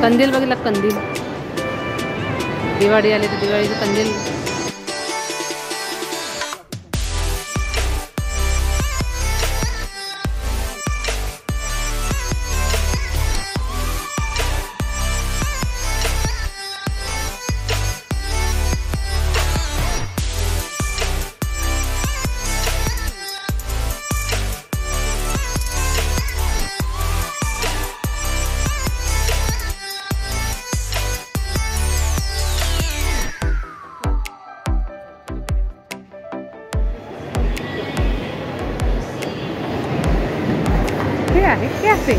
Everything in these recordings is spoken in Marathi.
कंदील बघितला, कंदील. दिवाळी आली तर दिवाळीचं कंदील. आहे कॅफे.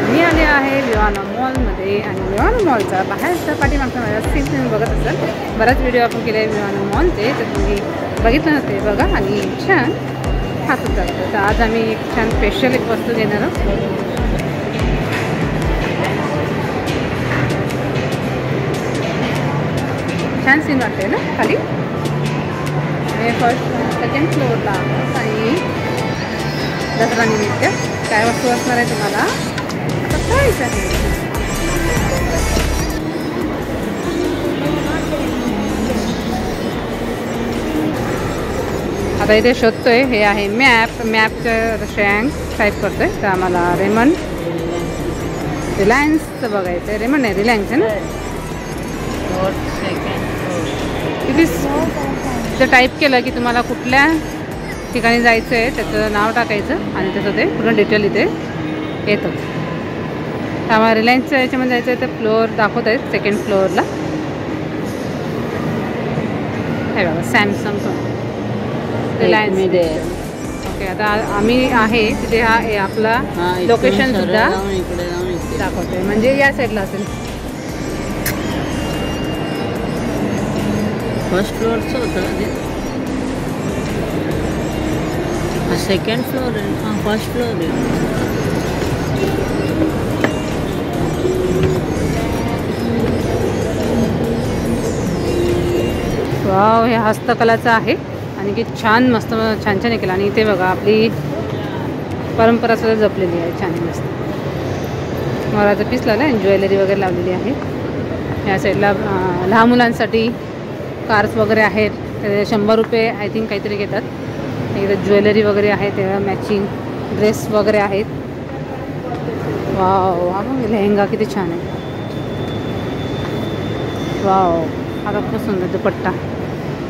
मी आले आहे विवाना मॉलमध्ये आणि विवाना मॉलचा बाहेरचा पाठीमागचा माझा सीन तुम्ही बघत असाल. बराच व्हिडिओ आपण केले आहे विवाना मॉलचे, तर तुम्ही बघितलं नसते बघा. आणि छान हसत जातो. तर आज आम्ही एक छान स्पेशल एक वस्तू घेणार आहोत. छान सीन वाटते ना खाली. फर्स्ट सेकंड फ्लोअरला आणि दसरा निमित्त काय वस्तू असणार आहे तुम्हाला आता कळायचं आहे. आता इथे शोधतोय. हे आहे मॅपचं शेंग टाईप करतोय. तर आम्हाला रेमंड रिलायन्सचं बघायचं आहे. रेमंड नाही, रिलायन्स आहे ना. इथे टाईप केलं की तुम्हाला कुठल्या ठिकाणी जायचं आहे त्याचं नाव टाकायचं आणि त्याचं ते पूर्ण डिटेल इथे येतं. आम्हाला रिलायन्सच्या याच्यामध्ये जायचं आहे. तर फ्लोअर दाखवत आहेत सेकंड फ्लोअरला. हे बघा सॅमसंग रिलायन्स. ओके, आता आम्ही आहे तिथे. हा आपला लोकेशन सुद्धा दाखवतोय, म्हणजे या साईडला असेल. फर्स्ट फ्लोअरचं होतं, सेकंड फ्लोर आहे. हां, फर्स्ट फ्लोर आहे. वाव, हे हस्तकलाचं आहे आणि की छान मस्त छान छान केलं. आणि इथे बघा आपली परंपरा सुद्धा जपलेली आहे छान मस्त. मोराचं पीस लावलं आणि ज्वेलरी वगैरे लावलेली आहे. या साईडला लहान मुलांसाठी कार्स वगैरे आहेत. ते 100 रुपये आय थिंक काहीतरी घेतात. इथं ज्वेलरी वगैरे आहे, तेव्हा मॅचिंग ड्रेस वगैरे आहेत. वाव, हा बघ लेहंगा किती छान आहे. वाव, हा खूप सुंदर दुपट्टा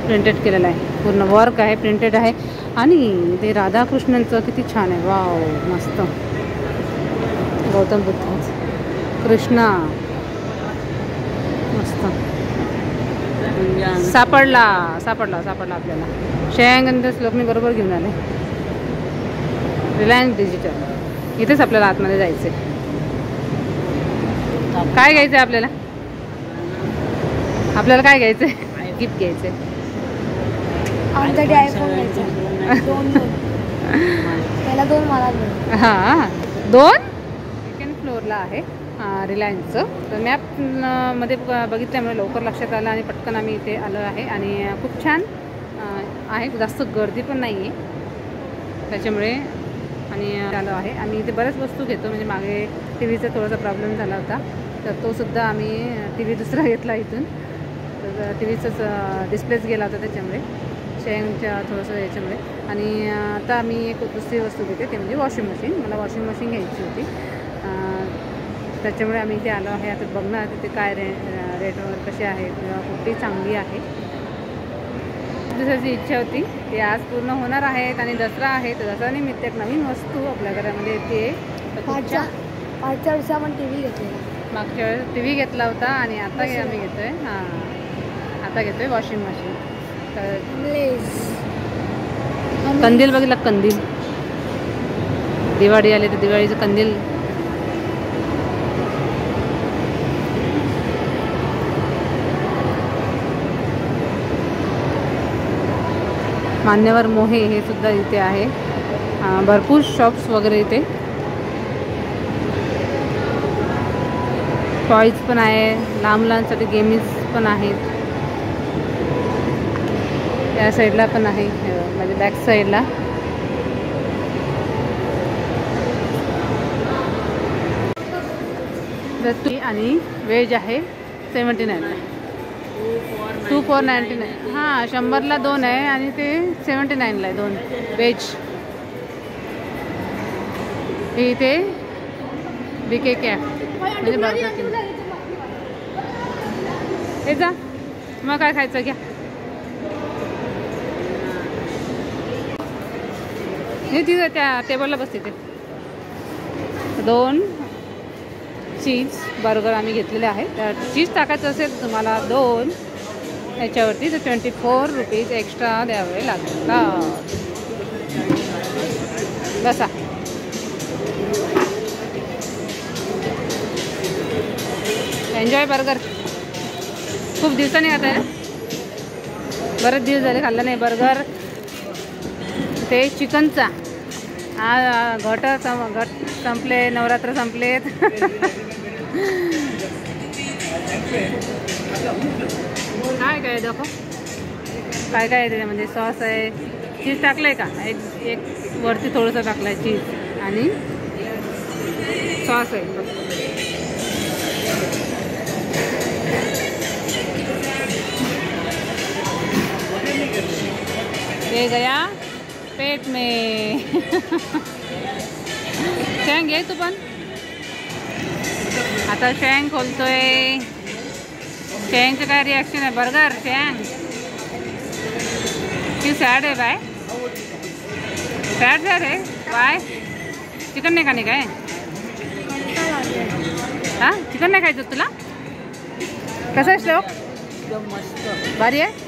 प्रिंटेड केलेला आहे. पूर्ण वर्क आहे, प्रिंटेड आहे. आणि ते राधाकृष्णांचं किती छान आहे. वाव, मस्त. गौतम बुद्धांचं, कृष्णा, मस्त. सापडला आपल्याला शेंगंद श्लोक मी बरोबर घेऊन आले. Reliance digital. इथेच आपल्याला आतमध्ये जायचं आहे. काय घ्यायचं आहे आपल्याला काय घ्यायचं आहे? गिफ्ट घ्यायचं आहे. हां, 2 सेकंड फ्लोअरला आहे रिलायन्सचं. तर मॅपमध्ये बघितल्यामुळे लवकर लक्षात आलं आणि पटकन आम्ही इथे आलो आहे. आणि खूप छान आहे, जास्त गर्दी पण नाही आहे त्याच्यामुळे. आणि आलो आहे. आम्ही इथे बऱ्याच वस्तू घेतो, म्हणजे मागे टी व्हीचा थोडासा प्रॉब्लेम झाला होता, तर तो सुद्धा आम्ही टी व्ही दुसरा घेतला इथून. तर टी व्हीचाच डिस्प्लेच गेला होता त्याच्यामुळे, शेंगच्या थोडंसं याच्यामुळे. आणि आता आम्ही एक दुसरी वस्तू घेते, ते म्हणजे वॉशिंग मशीन. मला वॉशिंग मशीन घ्यायची होती, त्याच्यामुळे आम्ही इथे आलो आहे. आता बघणार तिथे काय रेट वगैरे कसे आहेत किंवा कुठली चांगली आहे. दुसऱ्याची इच्छा होती ते आज पूर्ण होणार आहेत. आणि दसरा आहे, तर दसरा निमित्त एक नवीन वस्तू आपल्या घरामध्ये येते. मागच्या वर्षी आपण टी व्ही घेतलेला. मागच्या वेळेस टी व्ही घेतला होता आणि आता आम्ही घेतो आहे. आता घेतो आहे वॉशिंग मशीन. तर कंदील बघितला, कंदील. दिवाळी आली तर दिवाळीचं कंदील. मान्यवर मोहे हे सुद्धा इथे आहे. भरपूर शॉप्स वगैरे इथे. टॉयज पण आहे, लहान मुलांसाठी गेम्स पण आहेत. या साईडला पण आहे, म्हणजे बॅक साईडला. तर आणि व्हेज आहे 79. 2499. हां 100ला 2 आहे आणि ते 79ला आहे 2 व्हेज. हे इथे BK कॅफ म्हणजे बर्गर किंग. हे जा मग काय खायचं घ्या. हे तिथं त्या टेबलला बस तिथे. 2 चीज बर्गर आम्ही घेतलेले आहे. तर चीज टाकायचं असेल तुम्हाला 2 याच्यावरती तर 24 रुपीज एक्स्ट्रा द्यावे लागतात. बसा. Enjoy burger. खूप दिवसांनी आता आहे, बरेच दिवस झाले खाल्लं नाही बर्गर. ते चिकनचा घट संपले, नवरात्र संपलेत. काय काय दाखव काय काय आहे त्याच्यामध्ये. सॉस आहे, चीज टाकलं आहे का, एक वरती थोडंसं टाकलं आहे चीज आणि सॉस आहे. ये गया पेट में. शेंग घे तू पण. आता शेंग खोलतोय. शेंगचं काय रिॲक्शन आहे. बर्गर शेंग की सॅड आहे बाय. सॅड आहे बाय. चिकन नाही खाणे काय. हां चिकन नाही खायचं तुला. कसं आहे श्लोक. एकदम मस्त भारी आहे.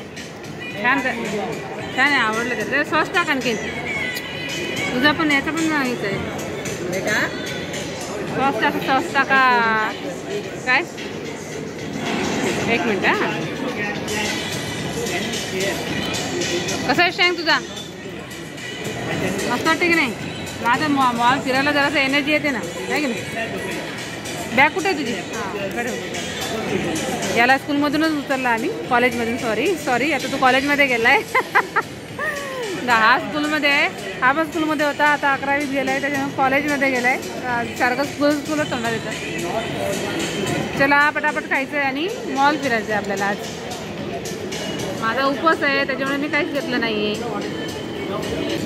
छान छान आहे, आवडलं त्याचं. सॉस टाक आणखी. तुझा पण याचा पण माहीत आहे बेटा. सॉस टाका, सॉस टाका. काय 1 मिनिट. हां कसा आहे शेंग तुझा. मस्त वाटते की नाही. माझं मॉल फिरायला जरासं एनर्जी येते ना, आहे की नाही. बॅग कुठे आहे तुझी. हां इकडे. याला स्कूलमधूनच उचलला आम्ही, कॉलेजमधून. सॉरी आता तू कॉलेजमध्ये गेला आहे. हा स्कूलमध्ये आहे, हा पण स्कूलमध्ये होता. आता 11वीत गेला आहे, त्याच्यामुळे कॉलेजमध्ये गेला आहे. सारखं स्कूलच तोंडात येतं. चला पटापट खायचं आहे आणि मॉल फिरायचं आहे आपल्याला. आज माझा उपवास आहे त्याच्यामुळे मी काहीच घेतलं नाही आहे.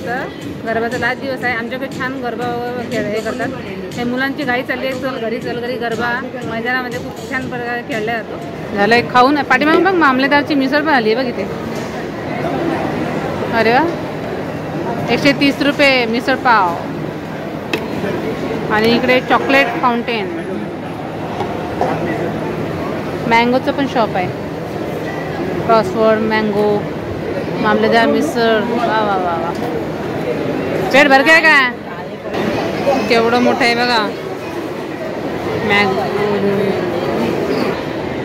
तर गरबाचा लास्ट दिवस आहे. आमच्याकडे छान गरबा हे करतात. हे मुलांची घाई चालली आहे. चल घरी गरबा मैदानामध्ये खूप छान प्रकारे खेळला जातो. झालं एक खाऊन. पाठीमागून बघ मामलेदारची मिसळ पण आली आहे बघ इथे. अरे वा 130 रुपये मिसळ पाव. आणि इकडे चॉकलेट फाउंटेन. मँगोचं पण शॉप आहे. क्रॉसवर्ड मँगो मामलेदार मिसळ. वा वा वा वा. पेट भर काय का. केवढं मोठं आहे बघा.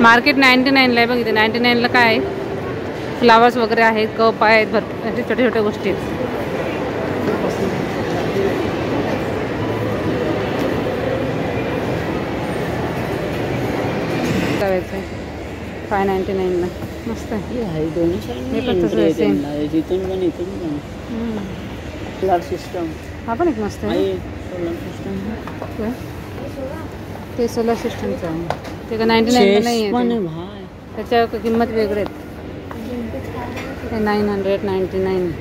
मार्केट 99ला आहे बघ इथे. 99ला काय आहे, फ्लावर्स वगैरे आहेत, कप आहेत, भरपूर असे छोट्या छोट्या गोष्टी आहेत. करायचं 599ला मस्त आहे. दोन्ही पण तसं आहे सेम. इथून पण इथून पण फ्लॅट सिस्टम. हा पण एक मस्त आहे. सिस्टम ते सोलर सिस्टमचं आहे. ते का 99 नाही आहे. त्याच्या किंमत वेगळे आहेत. ते 999.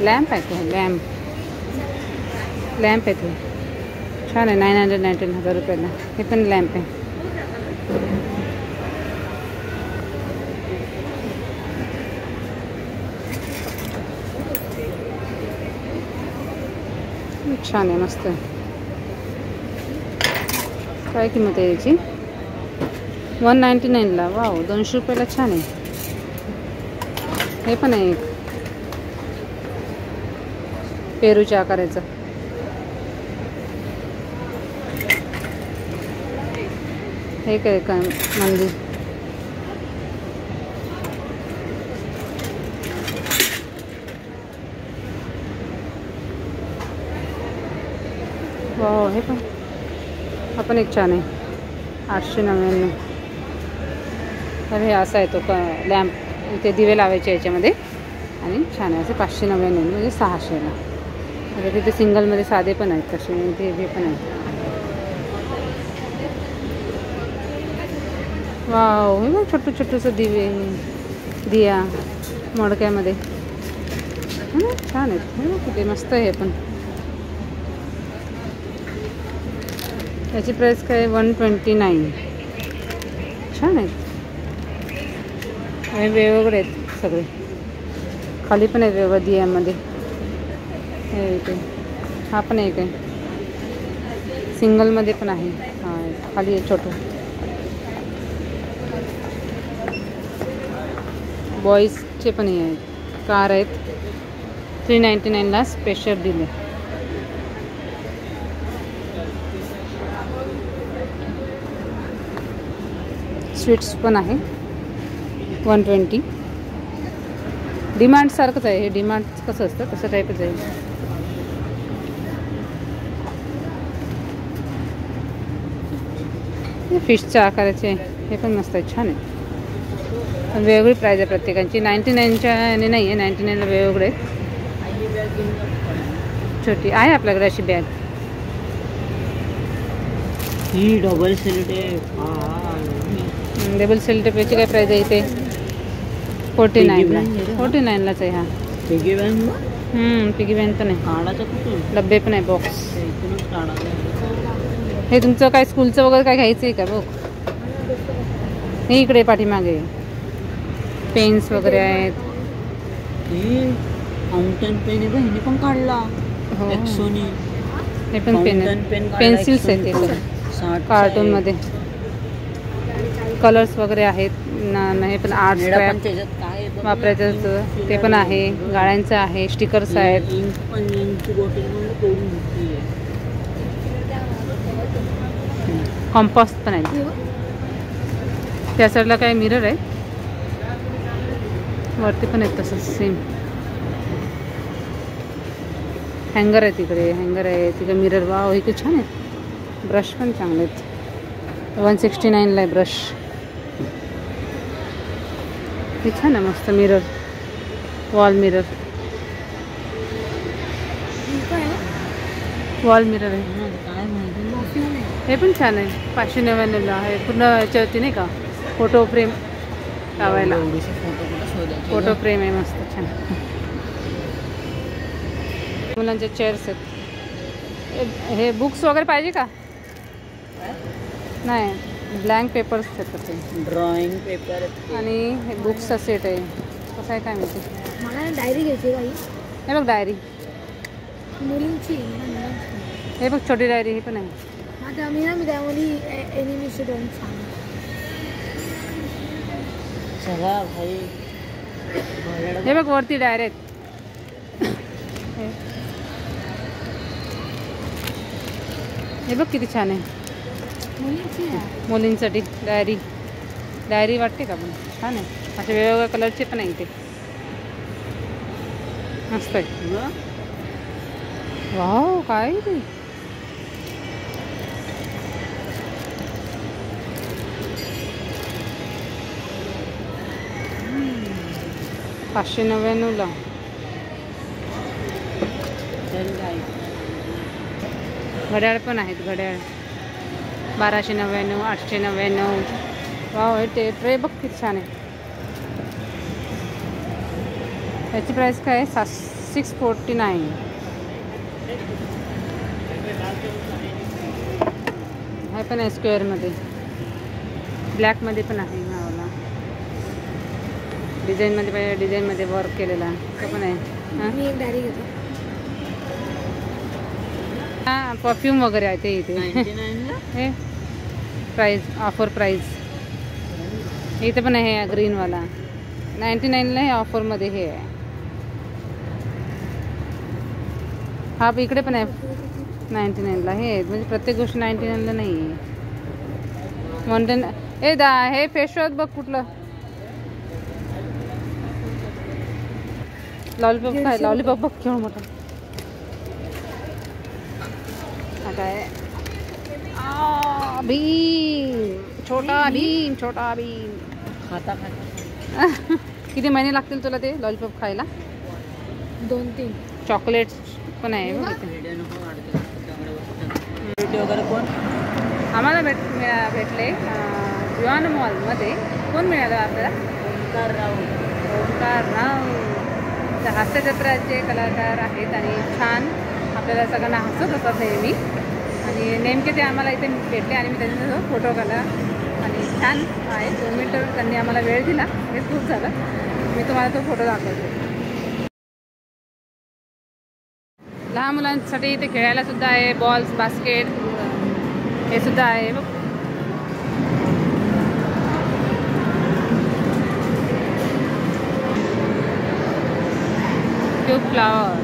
लॅम्प आहे तो. लॅम्प आहे तो. छान आहे. 999 1000 रुपयाला. हे पण लॅम्प आहे. छान आहे, मस्त आहे. काय किंमत आहे याची. 199ला. वाव 200 रुपयाला. छान आहे. हे पण आहे एक पेरूच्या आकाराचं. हे काय का मंदिर. वाव हे पण. हा पण एक छान आहे. 899. अरे असा आहे तो का लॅम्प. इथे दिवे लावायचे याच्यामध्ये आणि छान आहे. असे 599 म्हणजे 600ला. आता तिथे सिंगलमध्ये साधे पण आहेत तसे, ते हे पण आहेत. वाव, हे बघ छोटं छोटंसं दिया मडक्यामध्ये. छान आहेत. हे बघ किती मस्त आहे. हे पण त्याची प्राईस काय 129. छान आहेत. हे वेगवेगळे आहेत सगळे. खाली पण आहेत वेगवेगळ्या दियामध्ये. हे इथे हा पण एक आहे, सिंगलमध्ये पण आहे. हा खाली आहे छोटं. बॉईजचे पण हे आहेत, कार आहेत. 399ला स्पेशल दिले. स्वीट्स पण आहे 120. डिमांड सारखंच आहे हे. डिमांड कसं असतं तसं टाईपच आहे. फिशच्या आकाराचे हे पण मस्त आहे, छान आहे. पण वेगळी प्राईज आहे प्रत्येकाची. 99च्या याने नाही आहे, 99ला वेगवेगळे आहेत. छोटी आहे आपल्याकडे अशी बॅग. ही डबल सेल डबल सेल टेपची काय प्राईज आहे इथे? 49ला. 49लाच आहे हा. Piggy bank. पिगी बँक पण आहे. काढायचं कुठून? डब्बे पण आहे, बॉक्स. इथूनच काढायचं. हे तुमचं काय स्कूलचं वगैरे काय घ्यायचं आहे का बघ? हे इकडे पाठीमागे पेन्स वगैरे आहेत. फाउंटन पेन आहे, बहिणी पण काढला. हो. एक्सोनी हे पण पेन पेन्सिल्स आहेत इकडे. कार्टूनमध्ये कलर्स वगैरे आहेत. हे पण आर्ट स्क्रॅप वापरायचं ते पण आहे. गाड्यांचं आहे, स्टिकर्स आहेत. कॉम्पॉस पण आहे. त्या साईडला काय मिरर आहे, वरती पण आहेत तसंच सेम. हँगर आहे तिकडे, हँगर आहे तिकडे मिरर. वाव, इकडे छान आहेत. ब्रश पण चांगले आहेत. 169ला आहे ब्रश. हे छान आहे, मस्त mirror, wall mirror. Wall mirror आहे. हे पण छान आहे. 599ला आहे. पूर्ण याच्यावरती नाही का फोटो फ्रेम लावायला. फोटो फ्रेम आहे मस्त छान. मुलांचे चेअर्स आहेत. हे बुक्स वगैरे पाहिजे का? नाही, ब्लँक पेपर्स आहेत ते. ड्रॉइंग पेपर आणि हे बुक्सचा सेट आहे. कसं आहे काय माहिती. मला डायरी घ्यायची काही. हे बघ डायरी, मुलींची. हे बघ छोटी डायरी. हे पण आहे. आता मी त्यामध्ये एनिमेशन ड्रॉइंग सांग. चला भाई. हे बघ वरती डायरेक्ट. हे बघ किती छान आहे. मुलींसाठी डायरी वाटते का पण छान आहे. असे वेगवेगळ्या कलरचे पण आहे इथे. मस्त आहे. वाव, काय ते 599ला. घड्याळ पण आहेत. घड्याळ 1299, 899. वाव, हे ट्रे बघ किती छान आहे. याची प्राईस काय आहे? 649. हे पण आहे स्क्वेअरमध्ये. ब्लॅकमध्ये पण आहे. नावाला डिझाईनमध्ये पाहिजे, डिझाईनमध्ये वर्क केलेला तो पण आहे. मी एक डायरी घेतो. हां, परफ्यूम वगैरे आहे ते इथे. हे प्राईज, ऑफर प्राईज. इथे पण आहे ग्रीनवाला 99ला. हे ऑफरमध्ये हे आहे. हा इकडे पण आहे 99ला. हे म्हणजे प्रत्येक गोष्ट 99ला नाही आहे. मॉन्टन हे फेस वॉश बघ कुठलं. लॉलीपॉप काय, लॉलीपॉप बघ केवढं मोठं. हा काय भीम, छोटा भीम, छोटा भीम. खाता खाता किती महिने लागतील तुला ते लॉलीपॉप खायला? 2-3. चॉकलेट्स पण आहे बघ इथे. व्हिडिओ नको काढतो त्यामुळे बघतो. व्हिडिओ वगैरे कोण आम्हाला भेटले युवान मॉलमध्ये. कोण मिळालं आपल्याला? ओंकार राव. ओंकार राव. त्या हास्यचित्राचे कलाकार आहेत आणि छान आपल्याला सगळ्यांना हसत असतात नेहमी. आणि नेमके ते आम्हाला इथे भेटले आणि मी त्यांच्यासोबत फोटो काढला आणि छान आहे. 2 मिनटं त्यांनी आम्हाला वेळ दिला, हे खूप झालं. मी तुम्हाला तो फोटो दाखवते. लहान मुलांसाठी इथे खेळायला सुद्धा आहे. बॉल्स, बास्केट हे सुद्धा आहे बघ. Cube flower.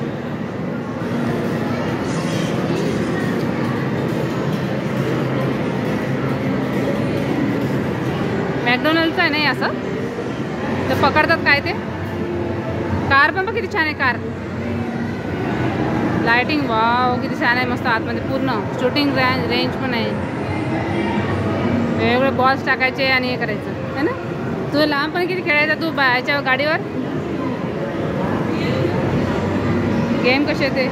मॅकडोनल्डचं आहे नाही असं तर पकडतात काय ते. कार पण बघ किती छान आहे. कार लाइटिंग वाव किती छान आहे. मस्त आतमध्ये पूर्ण शूटिंग रेंज पण आहे. वेगवेगळे बॉल्स टाकायचे आणि हे करायचं है ना. तू लहानपणी किती खेळायचा तू ह्याच्या गाडीवर. गेम कसे ते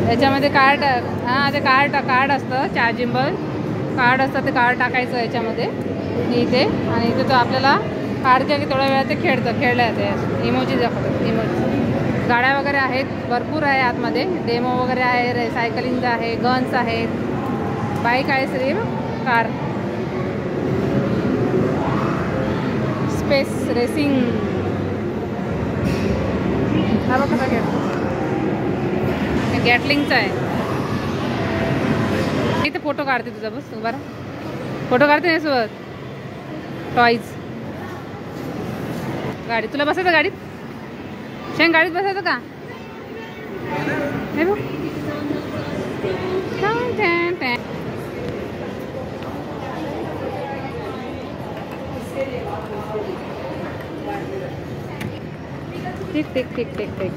याच्यामध्ये कार्ड. हां ते कार्ड असतं. चार्जिंबल कार्ड असतं. ते कार्ड टाकायचं याच्यामध्ये इथे आणि इथे तो आपल्याला कार्ड केलं की थोड्या वेळात ते खेळल्या जाते. इमोजी दाखवतात. इमोजी. गाड्या वगैरे आहेत भरपूर आहे आतमध्ये. डेमो वगैरे आहे. सायकलिंगचं आहे. गन्स आहेत. बाईक आहे सगळी. कार. Space racing. हा बघ कसा खेळतो. गॅटलिंगचा आहे. इथे फोटो काढते तुझा. बस तू बरं फोटो काढते नाही सोबत. टॉईज गाडी. तुला बसायचं गाडीत. शेंग गाडीत बसायचं का. हे बघ. ठीक ठीक ठीक ठीक ठीक.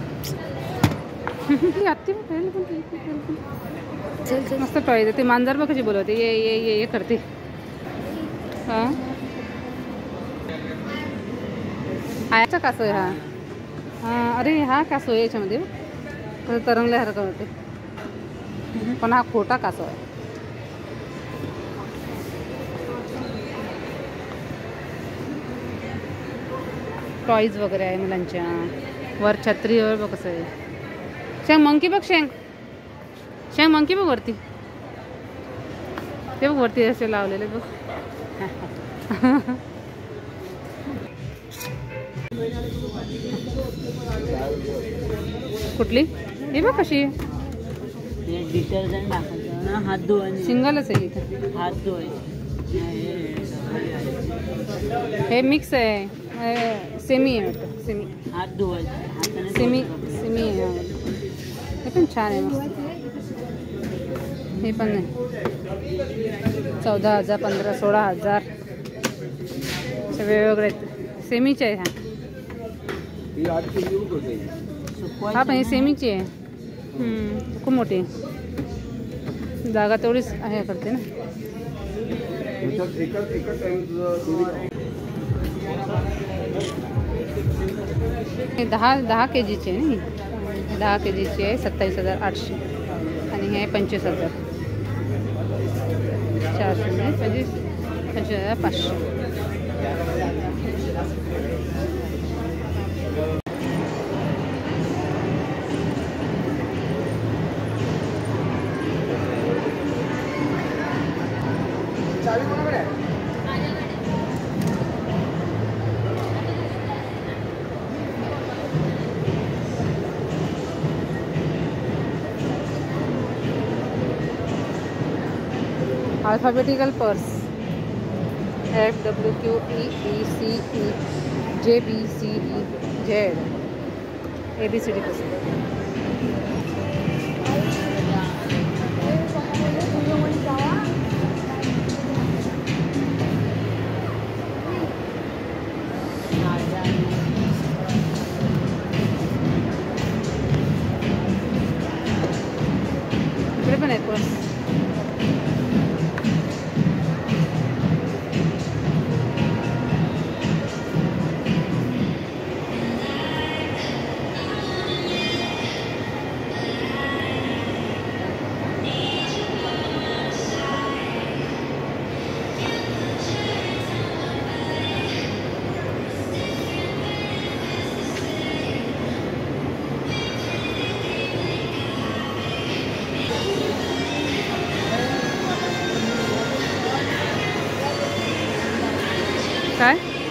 चल चल. मस्त टॉईज. ते मांजर बघ कशी बोलवते. ये ये ये ये करते. हां आयाचा कासव आहे हा. हां अरे हा कासव आहे याच्यामध्ये तरंगल्यासारखं होते पण हा खोटा कासव आहे. टॉईज वगैरे आहे मुलांच्या. वर छत्रीवर बघ कसं आहे. शेंग मंकी बघ. शेंग मंकी बघ वरती. ते बघ वरती असे लावलेले बघ. कुठली हे बघ कशी. डिटर्जंट टाकायचं ना. हात धुवायचे. सिंगलच आहे इथे. हात धुवायचे. हे मिक्स आहे. सेमी आहे वाटतं. सेमी. हात धुवायचे. सेमी आहे. हे पण छान आहे मस्त. हे पण नाही. 14,000 15,000 16,000 वेगवेगळे सेमीचे आहे. हा पण ही सेमीची आहे. खूप मोठी जागा तेवढीच आहे करते ना. दहा केजीची आहे ना. 10 केजीची आहे. 27,800 आणि हे 25,000 400 म्हणजे 25,500. Alphabetical purse. F W Q E B C E J B C E Z A B C D पासून. इकडे पण आहे पर्स. काय